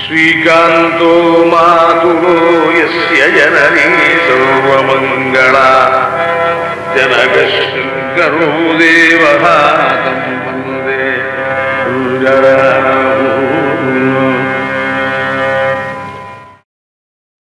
ஸ்ரீகாந்தோ மாதுலோ யஸ்ய ஜனனி சர்வமங்களா ஜனகஸ்ருங்கரோ தேவஹ தம் வந்தே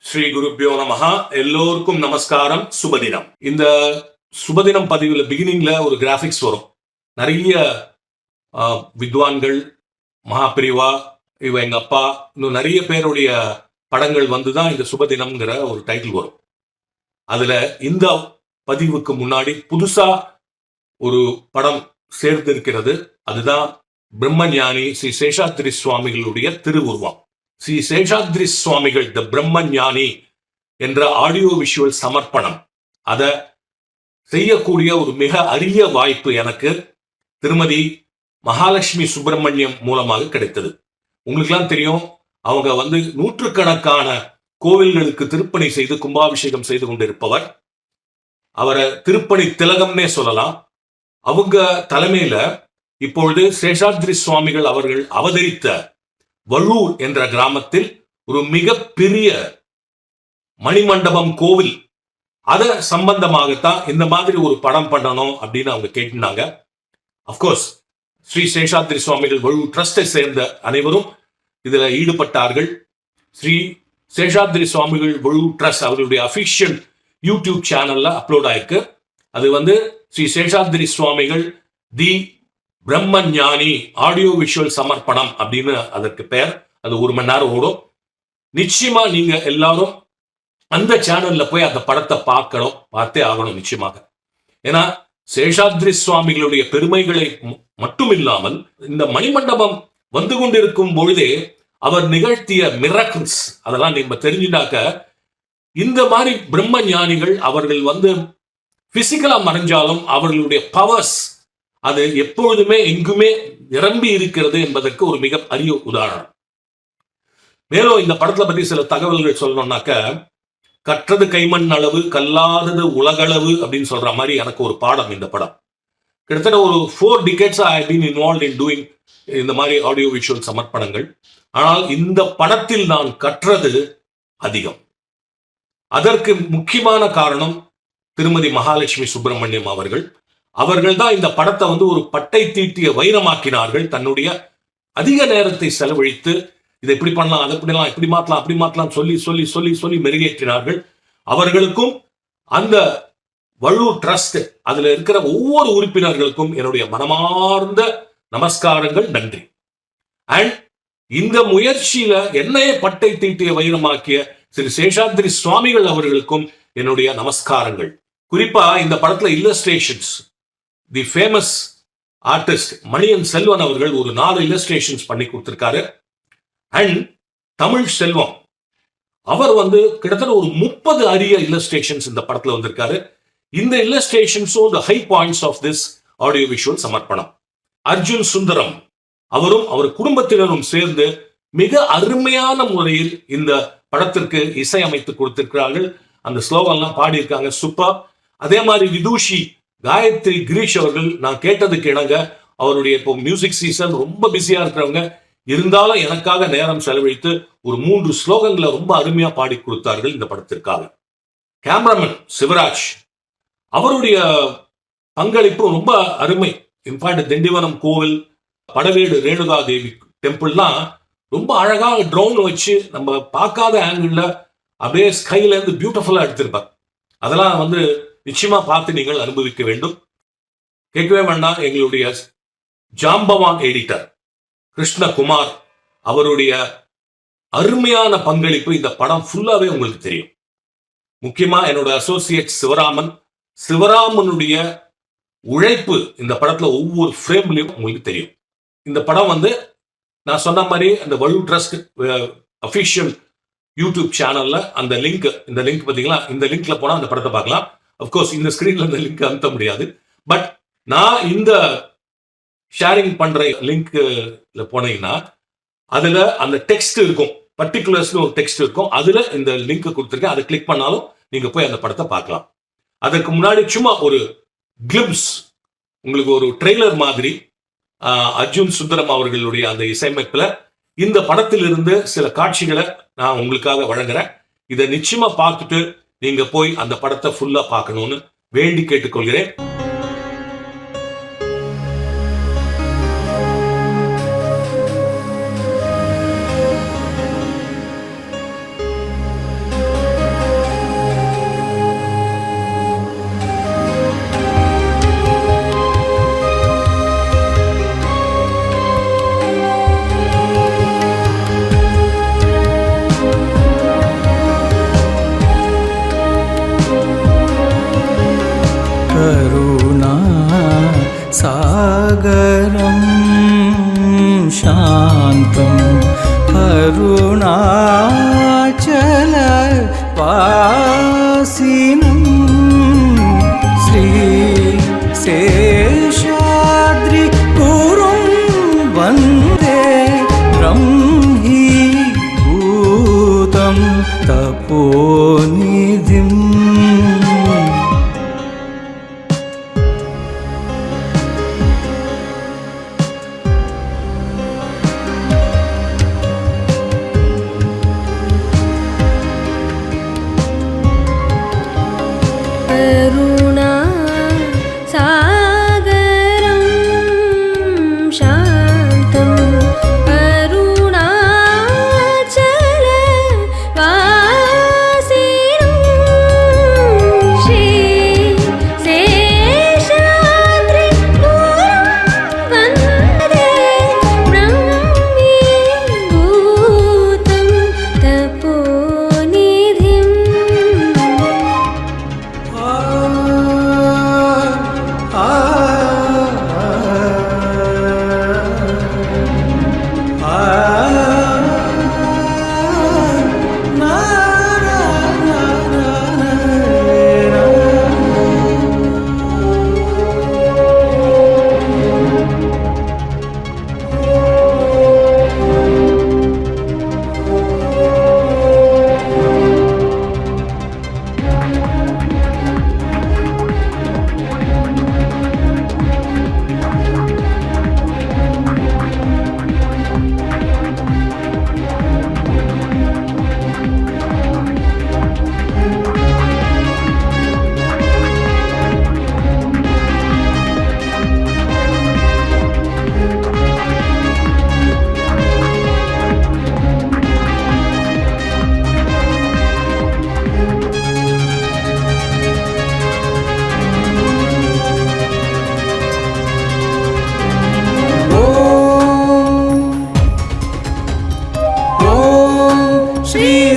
ஸ்ரீ குருப்யோ நமஹ. எல்லோருக்கும் நமஸ்காரம். சுபதினம். இந்த சுபதினம் பதிவுல பிகினிங்ல ஒரு கிராபிக்ஸ் வரும். நிறைய வித்வான்கள், மகாபிரிவா, இவ எங்க அப்பா, இன்னும் நிறைய பேருடைய படங்கள் வந்துதான் இந்த சுபதினம்ங்கிற ஒரு டைட்டில் வரும். அதுல இந்த பதிவுக்கு முன்னாடி புதுசா ஒரு படம் சேர்ந்திருக்கிறது. அதுதான் பிரம்மஞானி ஸ்ரீ சேஷாத்ரி சுவாமிகளுடைய திருவுருவம். ஸ்ரீ சேஷாத்ரி சுவாமிகள் த பிரம்மஞானி என்ற ஆடியோ விஷுவல் சமர்ப்பணம். அதை செய்யக்கூடிய ஒரு மிக அரிய வாய்ப்பு எனக்கு திருமதி மகாலட்சுமி சுப்பிரமணியம் மூலமாக கிடைத்தது. உங்களுக்கெல்லாம் தெரியும், அவங்க நூற்றுக்கணக்கான கோவில்களுக்கு திருப்பணி செய்து கும்பாபிஷேகம் செய்து கொண்டிருப்பவர். அவரை திருப்பணி திலகம்னே சொல்லலாம். அவங்க தலைமையில இப்பொழுது சேஷாத்ரி சுவாமிகள் அவர்கள் அவதரித்த வள்ளூர் என்ற கிராமத்தில் ஒரு மிகப்பெரிய மணிமண்டபம் கோவில், அத சம்பந்தமாகத்தான் இந்த மாதிரி ஒரு படம் பண்ணணும் அப்படின்னு அவங்க கேட்டிருந்தாங்க. அப்கோர்ஸ் ஸ்ரீ சேஷாத்ரி சுவாமிகள் வள்ளூர் ட்ரஸ்டை சேர்ந்த அனைவரும் இதுல ஈடுபட்டார்கள். ஸ்ரீ சேஷாத்ரி சுவாமிகள் வள்ளூர் ட்ரஸ்ட் அவர்களுடைய அபிஷியல் யூடியூப் சேனல்ல அப்லோட் ஆயிருக்கு. அது ஸ்ரீ சேஷாத்ரி சுவாமிகள் தி பிரம்மஞானி ஆடியோ விஷுவல் சமர்ப்பணம் அப்படின்னு அதற்கு பெயர். அது 1 மணி நேரம் ஓடும். நிச்சயமா நீங்க எல்லாரும் அந்த சேனல்ல போய் அந்த படத்தை பார்த்தே ஆகணும் நிச்சயமாக. ஏன்னா சேஷாத்ரி சுவாமிகளுடைய பெருமைகளை மட்டும் இல்லாமல் இந்த மணிமண்டபம் வந்து கொண்டிருக்கும் பொழுதே அவர் நிகழ்த்திய மிரக்கிள்ஸ் அதெல்லாம் நீங்க தெரிஞ்சுனாக்க, இந்த மாதிரி பிரம்ம ஞானிகள் அவர்கள் பிசிக்கலா மறைஞ்சாலும் அவர்களுடைய பவர்ஸ் அது எப்பொழுதுமே எங்குமே நிரம்பி இருக்கிறது என்பதற்கு ஒரு மிக அரிய உதாரணம். மேலும் இந்த படத்தை பத்தி சில தகவல்கள் சொல்லணும்னாக்க, கற்றது கைமண் அளவு, கல்லாதது உலகளவு அப்படின்னு சொல்ற மாதிரி எனக்கு ஒரு பாடம் இந்த படம். கிட்டத்தட்ட ஒரு 4 decades I have been involved in doing இந்த மாதிரி ஆடியோ விஷுவல் சமர்ப்பணங்கள். ஆனால் இந்த படத்தில் நான் கற்றது அதிகம். அதற்கு முக்கியமான காரணம் திருமதி மகாலட்சுமி சுப்பிரமணியம் அவர்கள் தான் இந்த படத்தை ஒரு பட்டை தீட்டிய வைரமாக்கினார்கள். தன்னுடைய அதிக நேரத்தை செலவழித்து இதை இப்படி பண்ணலாம், அதை பண்ணலாம், இப்படி மாற்றலாம், அப்படி மாற்றலாம் சொல்லி சொல்லி சொல்லி சொல்லி மெருகேற்றினார்கள். அவர்களுக்கும் அந்த வள்ளூர் ட்ரஸ்ட் அதுல இருக்கிற ஒவ்வொரு உறுப்பினர்களுக்கும் என்னுடைய மனமார்ந்த நமஸ்காரங்கள், நன்றி. அண்ட் இந்த முயற்சியில என்னையே பட்டை தீட்டிய வைரமாக்கிய ஸ்ரீ சேஷாத்ரி சுவாமிகள் அவர்களுக்கும் என்னுடைய நமஸ்காரங்கள். குறிப்பா இந்த படத்துல illustrations the famous artist Maniyan Selvan அவர்கள் ஒரு 4 இல்லஸ்ட்ரேஷன்ஸ் பண்ணி கொடுத்திருக்காரு. அண்ட் தமிழ் செல்வம் அவர் கிட்டத்தட்ட ஒரு 30 அரிய இல்லஸ்ட்ரேஷன்ஸ் இந்த படத்துல வந்திருக்காரு. இந்த இல்லஸ்ட்ரேஷன்ஸும் the high points of this audio visual சமர்ப்பணம். அர்ஜுன் சுந்தரம் அவரும் அவர் குடும்பத்தினரும் சேர்ந்து மிக அருமையான முறையில் இந்த படத்திற்கு இசையமைத்து கொடுத்திருக்கிறார்கள். அந்த ஸ்லோகம்லாம் பாடியிருக்காங்க, சூப்பர். அதே மாதிரி விதூஷி காயத்ரி கிரீஷ் அவர்கள், நான் கேட்டதுக்கு இணங்க அவருடைய இப்போ மியூசிக் சீசன் ரொம்ப பிஸியா இருக்கிறவங்க இருந்தாலும் எனக்காக நேரம் செலவழித்து ஒரு 3 ஸ்லோகங்களை ரொம்ப அருமையா பாடி கொடுத்தார்கள் இந்த படத்திற்காக. கேமராமேன் சிவராஜ் அவருடைய பங்களிப்பு ரொம்ப அருமை. இன்ஃபேக்ட் திண்டிவனம் கோவில், படவேடு ரேணுகா தேவி டெம்பிள்லாம் ரொம்ப அழகாக ட்ரோன் வச்சு நம்ம பார்க்காத ஆங்கிள் அப்படியே ஸ்கைல இருந்து பியூட்டிஃபுல்லா எடுத்திருப்பார். அதெல்லாம் நிச்சயமா பார்த்து நீங்கள் அனுபவிக்க வேண்டும். கேட்கவே வேண்டாம், எங்களுடைய ஜாம்பவான் எடிட்டர் கிருஷ்ணகுமார் அவருடைய அருமையான பங்களிப்பு இந்த படம் ஃபுல்லாவே உங்களுக்கு தெரியும். முக்கியமா என்னோட அசோசியேட் சிவராமனுடைய உழைப்பு இந்த படத்துல ஒவ்வொரு ஃப்ரேம்லயும் உங்களுக்கு தெரியும். இந்த படம் நான் சொன்ன மாதிரி அந்த வள்ளூர் ட்ரஸ்ட் அபிஷியல் யூடியூப் சேனல்ல இந்த லிங்க் பாத்தீங்களா, இந்த லிங்க்ல போனா அந்த படத்தை பார்க்கலாம். அப்கோர்ஸ் இந்த ஸ்கிரீன்ல இந்த லிங்க் அனுப்ப முடியாது. பட் நான் இந்த ஷேரிங் பண்ற லிங்க்ல போனீங்கன்னா அதுல அந்த டெக்ஸ்ட் இருக்கும், பர்டிகுலர்ஸ்னு ஒரு டெக்ஸ்ட் இருக்கும். அதுல இந்த லிங்க் கொடுத்துருக்கேன், அதை கிளிக் பண்ணாலும் நீங்க போய் அந்த படத்தை பார்க்கலாம். அதற்கு முன்னாடி சும்மா ஒரு கிளிம்ஸ், உங்களுக்கு ஒரு ட்ரெய்லர் மாதிரி அர்ஜுன் சுந்தரம் அவர்களுடைய அந்த இசையமைப்புல இந்த படத்திலிருந்து சில காட்சிகளை நான் உங்களுக்காக வழங்குறேன். இதை நிச்சயமா பார்த்துட்டு நீங்க போய் அந்த படத்தை ஃபுல்லா பார்க்கணும்னு வேண்டி கேட்டுக்கொள்கிறேன். सागरं शान्तं अरुणाचलवासिनं श्रीशेषाद्रिगुरुं वन्दे ब्रह्मीभूतं तपोनिधिम्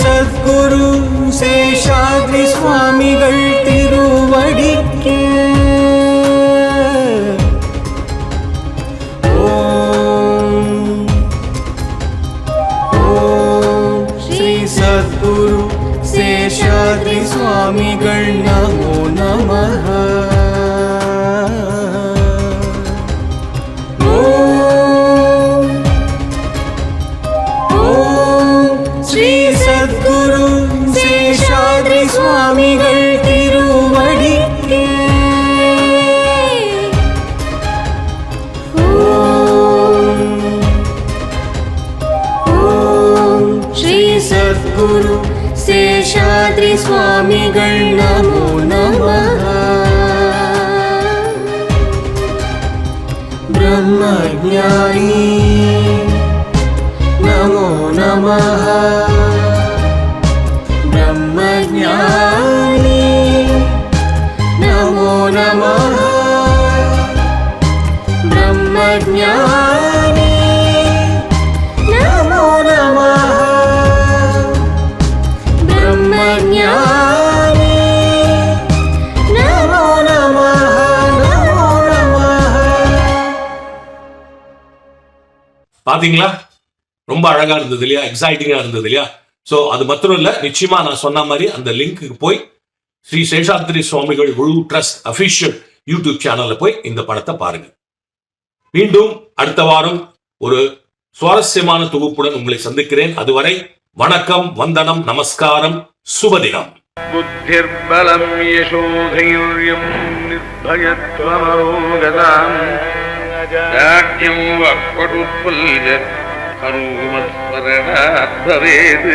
சத்குரு சேஷாத்ரி சுவாமிகள் திருவடிக்கே ஓம் ஓம் ஸ்ரீ சத்குரு சேஷாத்ரி சுவாமிகள் நமோ நமः. சுவாமிகள் திருவடிக்கே ஓம் ஓம் ஸ்ரீ சத்குரு சேஷாத்ரி சுவாமிகள் நமோ நமः. பிரம்மஞானி நமோ நமः. ब्रह्मज्ञानी नमो नमः. ब्रह्मज्ञानी नमो नमः. ब्रह्मज्ञानी नमो नमः. नमो नमः. பாத்தீங்களா, ரொம்ப அழகா இருந்தது இல்லையா? எக்ஸைட்டிங்கா இருந்தது இல்லையா? சோ அது மாத்திரம் இல்ல, நிச்சயமா நான் சொன்ன மாதிரி அந்த லிங்க்கு போய் ஸ்ரீ சேஷாத்ரி சுவாமிகள் குரு ட்ரஸ்ட் அபிஷியல் யூடியூப் சேனல்ல போய் இந்த படத்தை பாருங்க. மீண்டும் அடுத்த வாரம் ஒரு சுவாரஸ்யமான தொகுப்புடன் உங்களை சந்திக்கிறேன். அதுவரை வணக்கம், வந்தனம், நமஸ்காரம், சுபதினம். புத்திர்பலம் யசோதைர்யம் நிர்பயத்வமரோகதாம் ராஜ்யம் வக்படுத்பல்ய हनुमत्स्मरणात् भवेत्